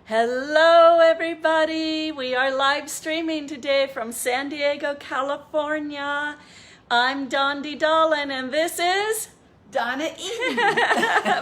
Hello everybody, we are live streaming today from San Diego, California. I'm Dondi Dolan and this is Donna E.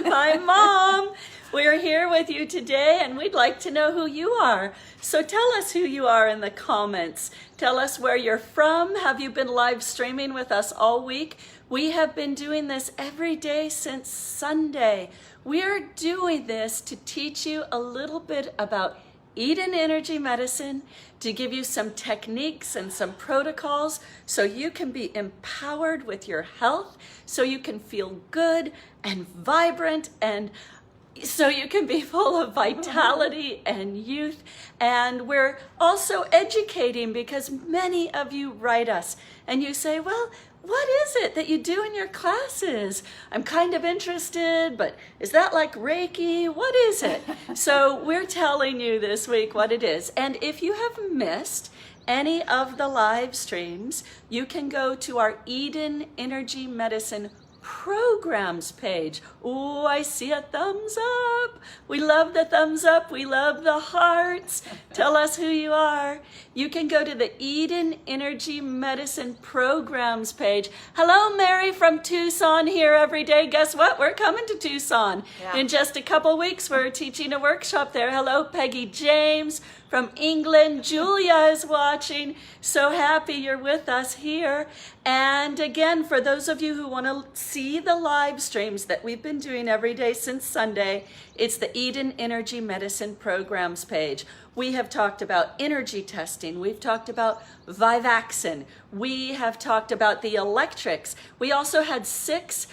my mom. We're here with you today and we'd like to know who you are. So tell us who you are in the comments. Tell us where you're from. Have you been live streaming with us all week? We have been doing this every day since Sunday. We're doing this to teach you a little bit about Eden Energy Medicine, to give you some techniques and some protocols so you can be empowered with your health, so you can feel good and vibrant, and so you can be full of vitality and youth. And we're also educating because many of you write us and you say, well, what is it that you do in your classes? I'm kind of interested, but is that like Reiki? What is it? So we're telling you this week what it is. And if you have missed any of the live streams, you can go to our Eden Energy Medicine programs page. Oh, I see a thumbs up. We love the thumbs up. We love the hearts. Tell us who you are. You can go to the Eden Energy Medicine programs page. Hello, Mary from Tucson here every day. Guess what? We're coming to Tucson in just a couple weeks. We're teaching a workshop there. Hello, Peggy James from England. Julia is watching. So happy you're with us here. And again, for those of you who want to see the live streams that we've been doing every day since Sunday, it's the Eden Energy Medicine programs page. We have talked about energy testing. We've talked about Vivaxin. We have talked about the electrics. We also had 6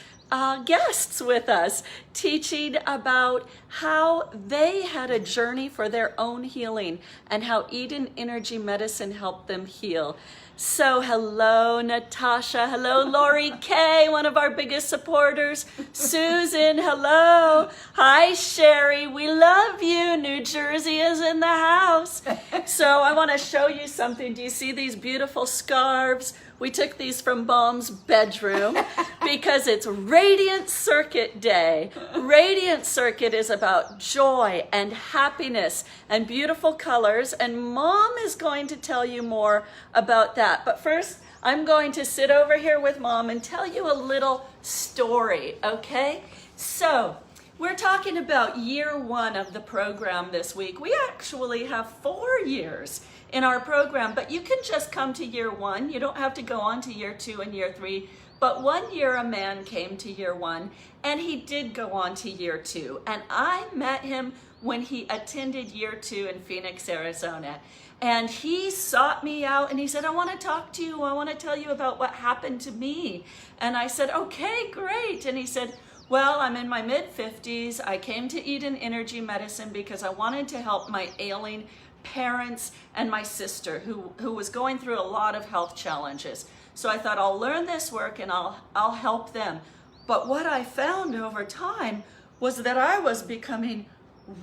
guests with us teaching about how they had a journey for their own healing and how Eden Energy Medicine helped them heal. So hello, Natasha. Hello, Lori K, one of our biggest supporters. Susan, hello. Hi, Sherry. We love you. New Jersey is in the house. So I want to show you something. Do you see these beautiful scarves? We took these from Mom's bedroom because it's Radiant Circuit Day. Radiant Circuit is about joy and happiness and beautiful colors, and Mom is going to tell you more about that. But first, I'm going to sit over here with Mom and tell you a little story, okay? So, we're talking about year 1 of the program this week. We actually have 4 years in our program, but you can just come to year 1. You don't have to go on to year 2 and year 3. But one year a man came to year 1 and he did go on to year 2. And I met him when he attended year 2 in Phoenix, Arizona. And he sought me out and he said, I want to talk to you. I want to tell you about what happened to me. And I said, okay, great. And he said, well, I'm in my mid-50s. I came to Eden Energy Medicine because I wanted to help my ailing parents and my sister who was going through a lot of health challenges. So I thought I'll learn this work and I'll help them. But what I found over time was that I was becoming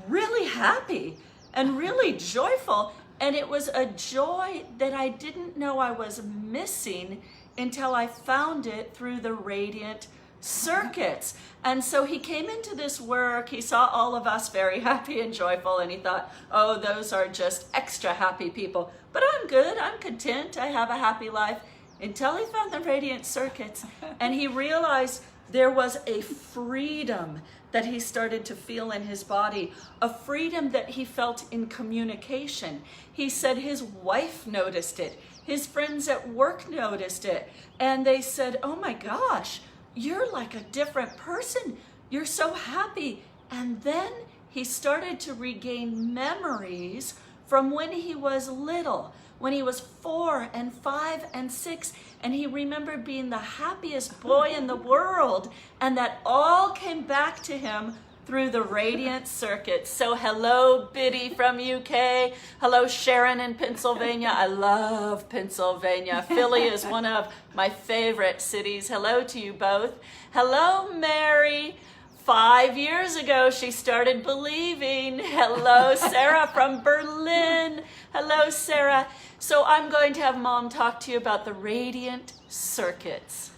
really happy and really joyful. And it was a joy that I didn't know I was missing until I found it through the Radiant Circuits. And so he came into this work, he saw all of us very happy and joyful, and he thought, oh, those are just extra happy people. But I'm good, I'm content, I have a happy life, until he found the Radiant Circuits. And he realized there was a freedom that he started to feel in his body, a freedom that he felt in communication. He said his wife noticed it, his friends at work noticed it, and they said, oh my gosh, you're like a different person. You're so happy. And then he started to regain memories from when he was little, when he was 4 and 5 and 6, and he remembered being the happiest boy in the world. And that all came back to him through the Radiant Circuit. So hello, Biddy from UK. Hello, Sharon in Pennsylvania. I love Pennsylvania. Philly is one of my favorite cities. Hello to you both. Hello, Mary. 5 years ago, she started believing. Hello, Sarah from Berlin. Hello, Sarah. So I'm going to have Mom talk to you about the Radiant Circuits.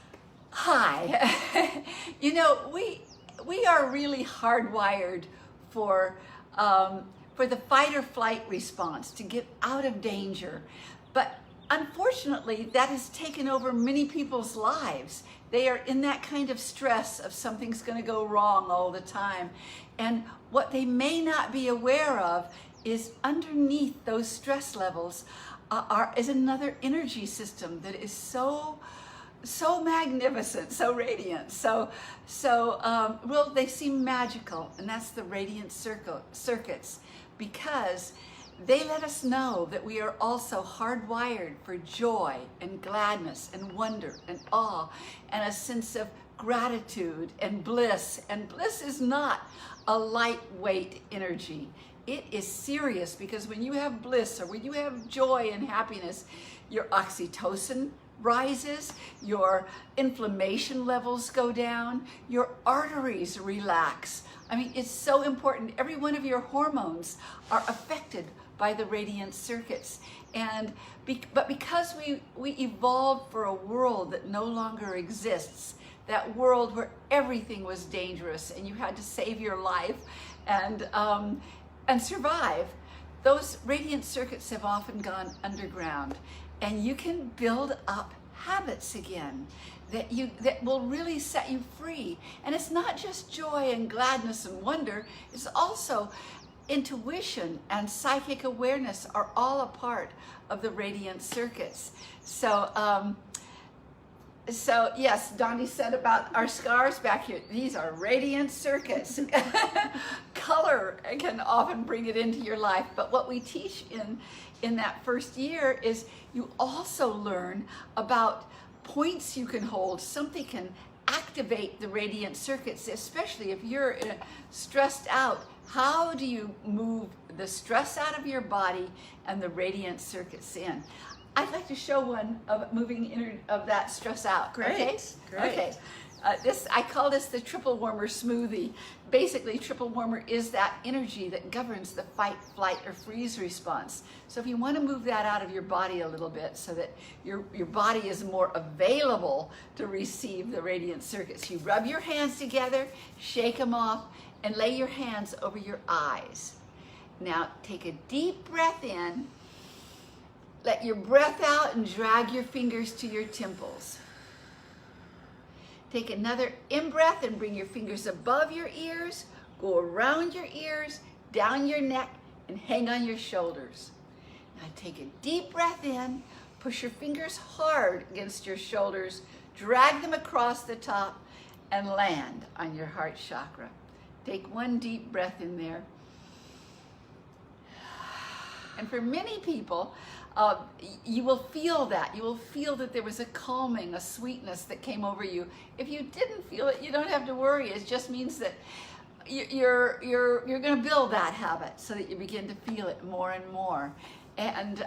Hi. You know, we are really hardwired for for the fight or flight response, to get out of danger. But unfortunately, that has taken over many people's lives. They are in that kind of stress of something's going to go wrong all the time. And what they may not be aware of is underneath those stress levels is another energy system that is so magnificent, so radiant, well, they seem magical, and that's the radiant circuits, because they let us know that we are also hardwired for joy and gladness and wonder and awe and a sense of gratitude and bliss. And bliss is not a lightweight energy. It is serious, because when you have bliss, or when you have joy and happiness, your oxytocin rises, your inflammation levels go down, your arteries relax. I mean, it's so important. Every one of your hormones are affected by the radiant circuits. And but because we evolved for a world that no longer exists, that world where everything was dangerous and you had to save your life and survive, those radiant circuits have often gone underground. And you can build up habits again that will really set you free. And it's not just joy and gladness and wonder, it's also intuition and psychic awareness are all a part of the radiant circuits. So yes, Donnie said about our scars back here, these are radiant circuits. Color can often bring it into your life, but what we teach in that first year is you also learn about points you can hold. Something can activate the radiant circuits, especially if you're stressed out. How do you move the stress out of your body and the radiant circuits in? I'd like to show one of moving of that stress out. Great, okay? great. Okay. I call this the triple warmer smoothie. Basically, triple warmer is that energy that governs the fight, flight, or freeze response. So if you want to move that out of your body a little bit so that your body is more available to receive the radiant circuits, you rub your hands together, shake them off, and lay your hands over your eyes. Now take a deep breath in. Let your breath out and drag your fingers to your temples. Take another in-breath and bring your fingers above your ears, go around your ears, down your neck, and hang on your shoulders. Now take a deep breath in, push your fingers hard against your shoulders, drag them across the top, and land on your heart chakra. Take one deep breath in there. And for many people, you will feel that. You will feel that there was a calming, a sweetness that came over you. If you didn't feel it, you don't have to worry. It just means that you're going to build that habit so that you begin to feel it more and more. And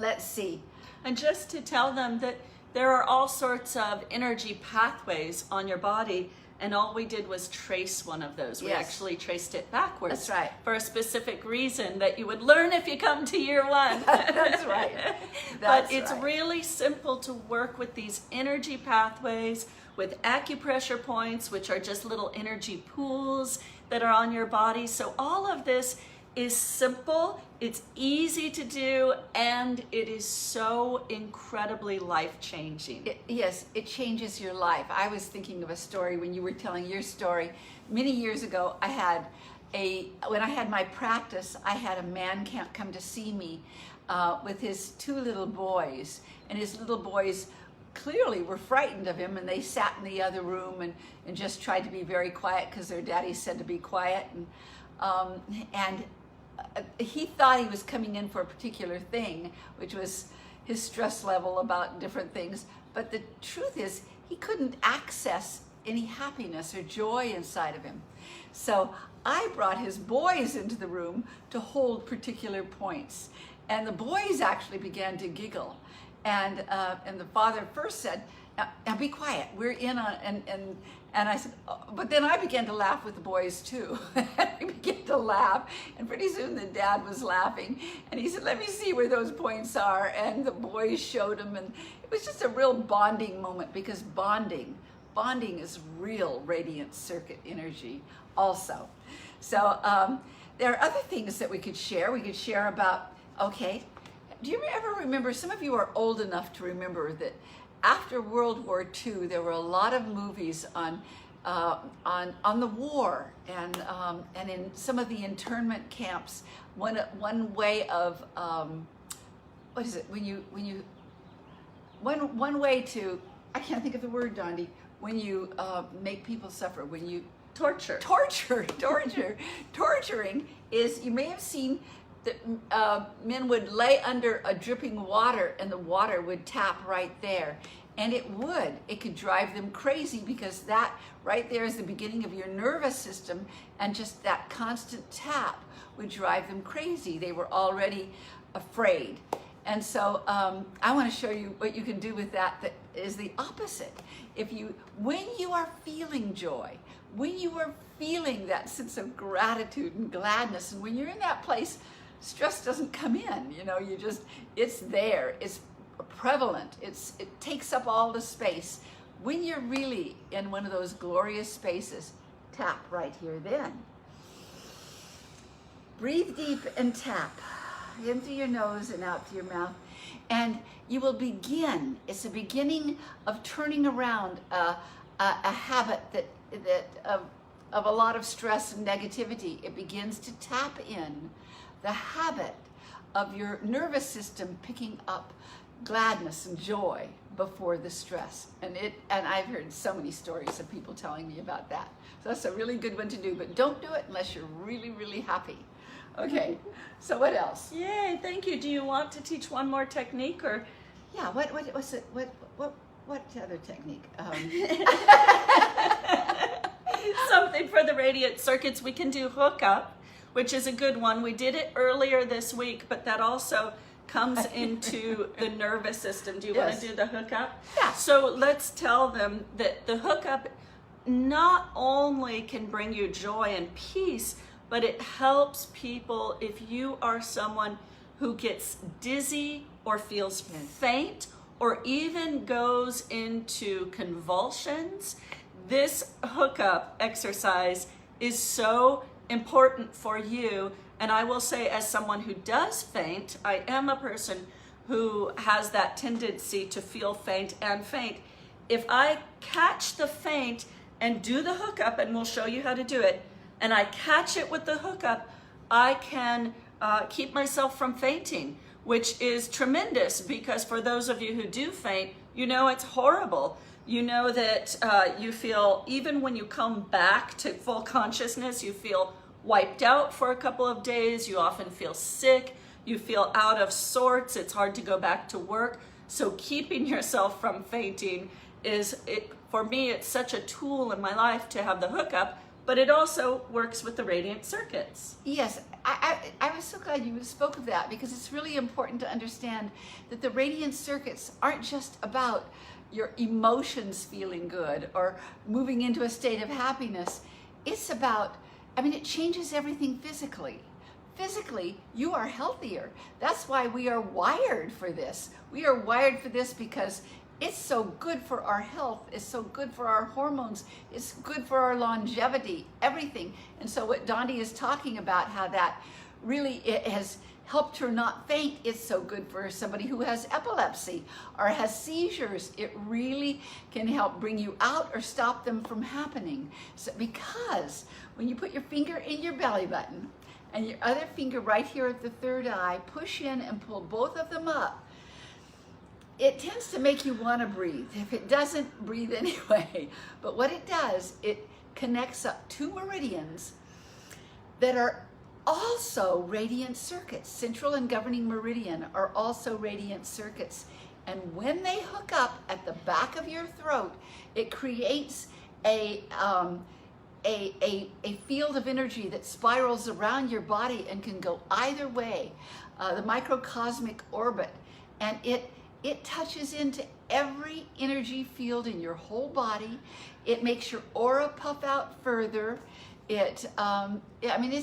let's see. And just to tell them that there are all sorts of energy pathways on your body, and all we did was trace one of those. We Yes. actually traced it backwards. That's right. For a specific reason that you would learn if you come to year one. That's right. But That's it's right. really simple to work with these energy pathways, with acupressure points, which are just little energy pools that are on your body. So all of this is simple, it's easy to do, and it is so incredibly life-changing. Yes, it changes your life. I was thinking of a story when you were telling your story. Many years ago, when I had my practice, I had a man come to see me with his two little boys, and his little boys clearly were frightened of him, and they sat in the other room and just tried to be very quiet because their daddy said to be quiet. And he thought he was coming in for a particular thing, which was his stress level about different things. But the truth is, he couldn't access any happiness or joy inside of him. So I brought his boys into the room to hold particular points. And the boys actually began to giggle. And the father first said, now be quiet, we're in on, and I said, oh, but then I began to laugh with the boys too. We began to laugh, and pretty soon the dad was laughing, and he said, let me see where those points are, and the boys showed him, and it was just a real bonding moment, because bonding is real radiant circuit energy also. So there are other things that we could share. We could share about, okay, do you ever remember, some of you are old enough to remember that after World War II, there were a lot of movies on the war and in some of the internment camps. One way of what is it one way to, I can't think of the word, Donna, when you make people suffer, when you torturing is, you may have seen that men would lay under a dripping water and the water would tap right there. And it could drive them crazy, because that right there is the beginning of your nervous system, and just that constant tap would drive them crazy. They were already afraid. And so I want to show you what you can do with that is the opposite. When you are feeling joy, when you are feeling that sense of gratitude and gladness, and when you're in that place, stress doesn't come in, it's there, it's prevalent, it takes up all the space. When you're really in one of those glorious spaces, tap right here then. Breathe deep and tap. In through your nose and out through your mouth. And you will begin, it's a beginning of turning around a habit of a lot of stress and negativity. It begins to tap in the habit of your nervous system picking up gladness and joy before the stress. And I've heard so many stories of people telling me about that. So that's a really good one to do, but don't do it unless you're really, really happy. Okay, so what else? Yay, thank you. Do you want to teach one more technique, or? Yeah, what other technique? Something for the radiant circuits. We can do hookup, which is a good one. We did it earlier this week, but that also comes into the nervous system. Do you want to do the hookup? Yeah. So let's tell them that the hookup not only can bring you joy and peace, but it helps people if you are someone who gets dizzy or feels faint or even goes into convulsions. This hookup exercise is so important for you. And I will say, as someone who does faint, I am a person who has that tendency to feel faint and faint. If I catch the faint and do the hookup, and we'll show you how to do it, and I catch it with the hookup, I can keep myself from fainting, which is tremendous, because for those of you who do faint, it's horrible. You know that you feel, even when you come back to full consciousness, you feel wiped out for a couple of days. You often feel sick. You feel out of sorts. It's hard to go back to work. So keeping yourself from fainting for me, it's such a tool in my life to have the hookup, but it also works with the radiant circuits. Yes, I was so glad you spoke of that, because it's really important to understand that the radiant circuits aren't just about your emotions feeling good or moving into a state of happiness. It's about, it changes everything physically. Physically, you are healthier. That's why we are wired for this. We are wired for this because it's so good for our health. It's so good for our hormones. It's good for our longevity, everything. And so what Donna is talking about, how that really it has helped her not faint. It's so good for somebody who has epilepsy or has seizures. It really can help bring you out or stop them from happening. So, because when you put your finger in your belly button and your other finger right here at the third eye, push in and pull both of them up, it tends to make you want to breathe. If it doesn't, breathe anyway. But what it does, it connects up two meridians that are also radiant circuits. Central and governing meridian are also radiant circuits. And when they hook up at the back of your throat, it creates a field of energy that spirals around your body and can go either way, the microcosmic orbit. And it touches into every energy field in your whole body. It makes your aura puff out further. It's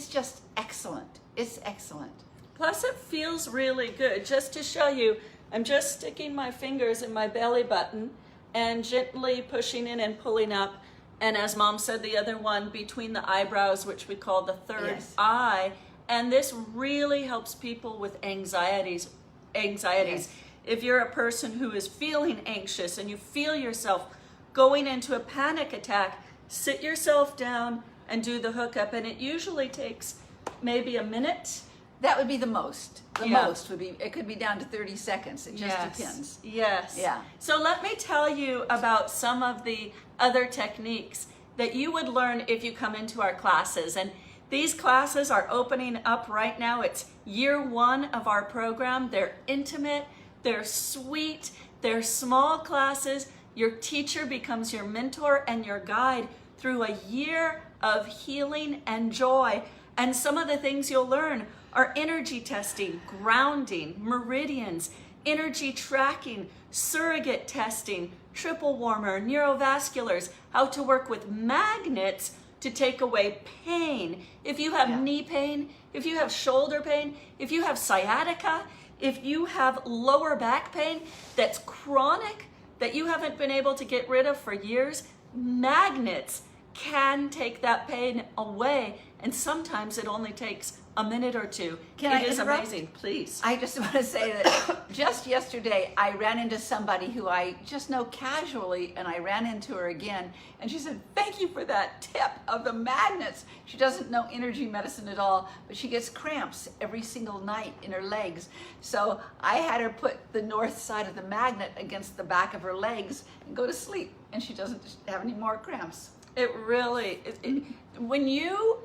just excellent. It's excellent. Plus it feels really good. Just to show you, I'm just sticking my fingers in my belly button and gently pushing in and pulling up. And as Mom said, the other one between the eyebrows, which we call the third Yes. eye. And this really helps people with anxieties. Yes. If you're a person who is feeling anxious and you feel yourself going into a panic attack, sit yourself down and do the hookup. And it usually takes maybe a minute. That would be the most. The Yeah. most would be, it could be down to 30 seconds. It just depends. Yes. Yeah. So let me tell you about some of the other techniques that you would learn if you come into our classes. And these classes are opening up right now. It's year 1 of our program. They're intimate, they're sweet, they're small classes. Your teacher becomes your mentor and your guide through a year of healing and joy. And some of the things you'll learn are energy testing, grounding, meridians, energy tracking, surrogate testing, triple warmer, neurovasculars, how to work with magnets to take away pain. If you have knee pain, if you have shoulder pain, if you have sciatica, if you have lower back pain that's chronic, that you haven't been able to get rid of for years, magnets can take that pain away. And sometimes it only takes a minute or two. It is amazing. Please. I just want to say that just yesterday I ran into somebody who I just know casually, and I ran into her again, and she said, "Thank you for that tip of the magnets." She doesn't know energy medicine at all, but she gets cramps every single night in her legs. So I had her put the north side of the magnet against the back of her legs and go to sleep, and she doesn't have any more cramps. It really, when you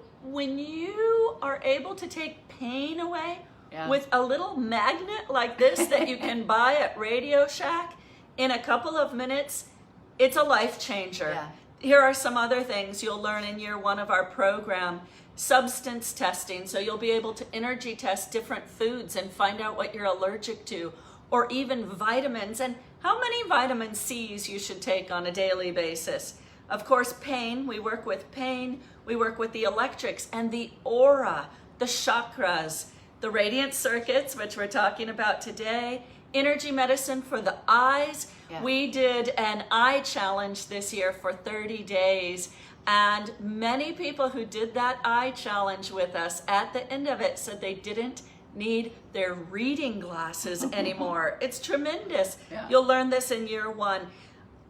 are able to take pain away with a little magnet like this that you can buy at Radio Shack in a couple of minutes, it's a life changer. Yeah. Here are some other things you'll learn in year 1 of our program. Substance testing, so you'll be able to energy test different foods and find out what you're allergic to, or even vitamins and how many vitamin C's you should take on a daily basis. Of course, pain, we work with pain, we work with the electrics and the aura, the chakras, the radiant circuits, which we're talking about today, energy medicine for the eyes. Yeah. We did an eye challenge this year for 30 days, and many people who did that eye challenge with us at the end of it said they didn't need their reading glasses anymore. It's tremendous. Yeah. You'll learn this in year 1.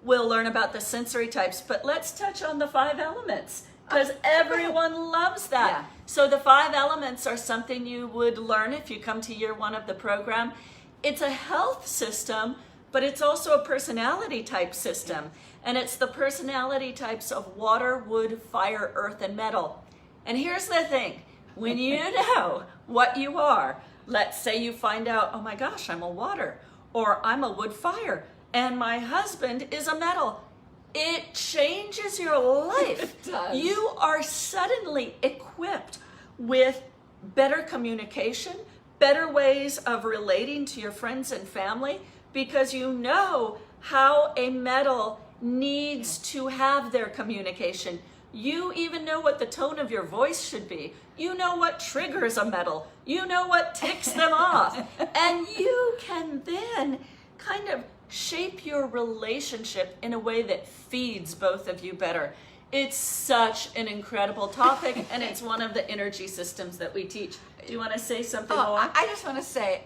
We'll learn about the sensory types, but let's touch on the 5 elements because everyone loves that. Yeah. So the 5 elements are something you would learn if you come to year 1 of the program. It's a health system, but it's also a personality type system. And it's the personality types of water, wood, fire, earth, and metal. And here's the thing, when you know what you are, let's say you find out, oh my gosh, I'm a water, or I'm a wood fire, and my husband is a metal. It changes your life. It does. You are suddenly equipped with better communication, better ways of relating to your friends and family, because you know how a metal needs to have their communication. You even know what the tone of your voice should be. You know what triggers a metal. You know what ticks them off. And you can then kind of shape your relationship in a way that feeds both of you better. It's such an incredible topic, and it's one of the energy systems that we teach. Do you want to say something more? I just want to say,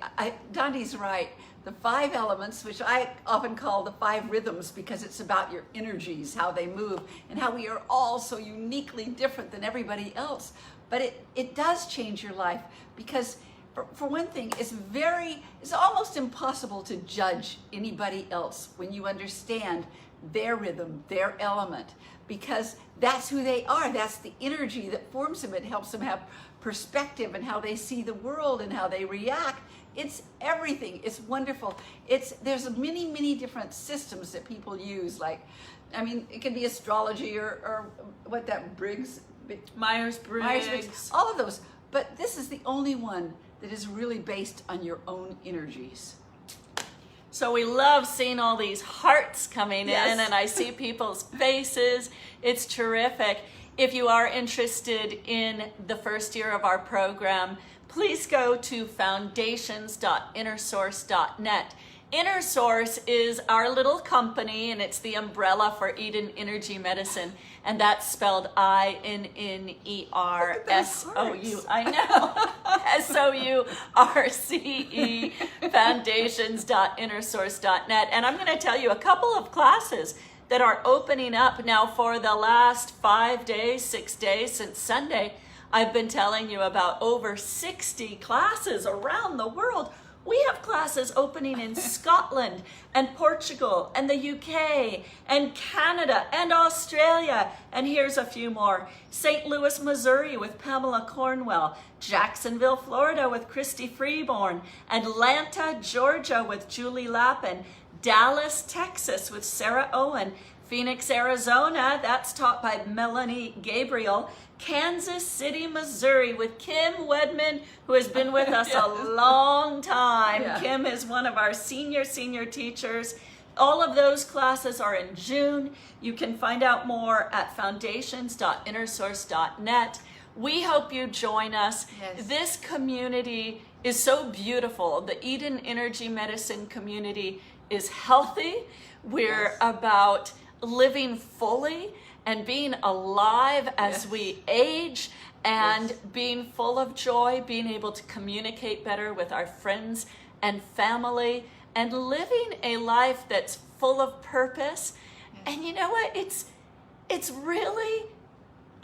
Donnie's right. The 5 elements, which I often call the 5 rhythms, because it's about your energies, how they move, and how we are all so uniquely different than everybody else. But it does change your life, because for one thing, it's almost impossible to judge anybody else when you understand their rhythm, their element, because that's who they are. That's the energy that forms them. It helps them have perspective and how they see the world and how they react. It's everything. It's wonderful. There's many, many different systems that people use. Like, I mean, it can be astrology or what that Myers-Briggs. all of those. But this is the only one that is really based on your own energies. So we love seeing all these hearts coming Yes. in, and I see people's faces. It's terrific. If you are interested in the first year of our program, please go to foundations.innersource.net Inner Source is our little company, and it's the umbrella for Eden Energy Medicine, and that's spelled INNERSOU. I know. SOURCE, foundations.innersource.net. And I'm going to tell you a couple of classes that are opening up now for the last 5 days, 6 days since Sunday. I've been telling you about over 60 classes around the world. We have classes opening in Scotland and Portugal and the UK and Canada and Australia. And here's a few more. St. Louis, Missouri with Pamela Cornwell, Jacksonville, Florida with Christy Freeborn, Atlanta, Georgia with Julie Lappin, Dallas, Texas with Sarah Owen, Phoenix, Arizona, that's taught by Melanie Gabriel, Kansas City, Missouri with Kim Wedman, who has been with us a long time. Yeah. Kim is one of our senior teachers. All of those classes are in June. You can find out more at foundations.innersource.net. We hope you join us. Yes. This community is so beautiful. The Eden Energy Medicine community is healthy. We're about living fully and being alive as we age, and being full of joy, being able to communicate better with our friends and family, and living a life that's full of purpose. And you know what? It's really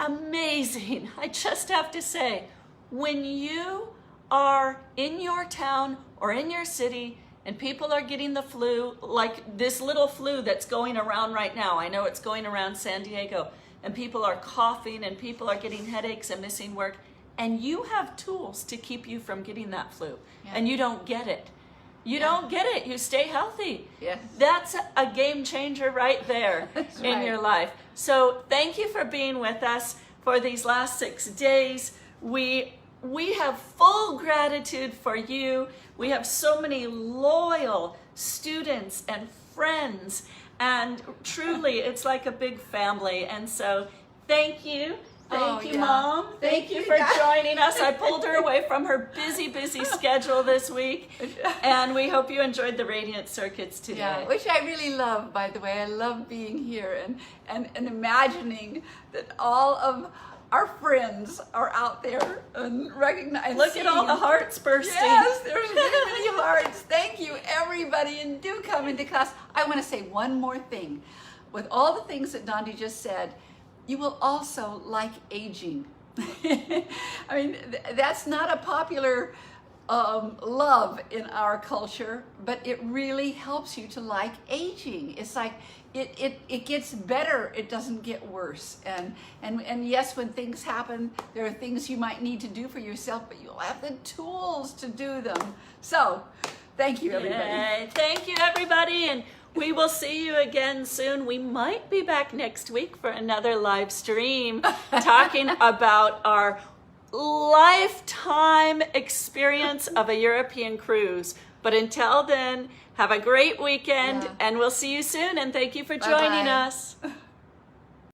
amazing. I just have to say, when you are in your town or in your city and people are getting the flu, like this little flu that's going around right now. I know it's going around San Diego, and people are coughing and people are getting headaches and missing work, and you have tools to keep you from getting that flu, and you don't get it. You don't get it. You stay healthy. Yes. That's a game changer right there in your life. So thank you for being with us for these last 6 days. We have full gratitude for you. We have so many loyal students and friends, and truly it's like a big family. And so thank you. Thank you, Mom. Thank you for joining us. I pulled her away from her busy schedule this week, and we hope you enjoyed the Radiant Circuits today. Yeah, which I really love, by the way. I love being here and imagining that all of our friends are out there and recognize. Look at all the hearts bursting. Yes, there's many hearts. Thank you, everybody, and do come into class. I want to say one more thing. With all the things that Donna just said, you will also like aging. I mean, that's not a popular love in our culture, but it really helps you to like aging. It's like it gets better, it doesn't get worse. And yes, when things happen, there are things you might need to do for yourself, but you'll have the tools to do them. So thank you, everybody. Yay. Thank you, everybody, and we will see you again soon. We might be back next week for another live stream talking about our lifetime experience of a European cruise. But until then, have a great weekend, and we'll see you soon. And thank you for joining us.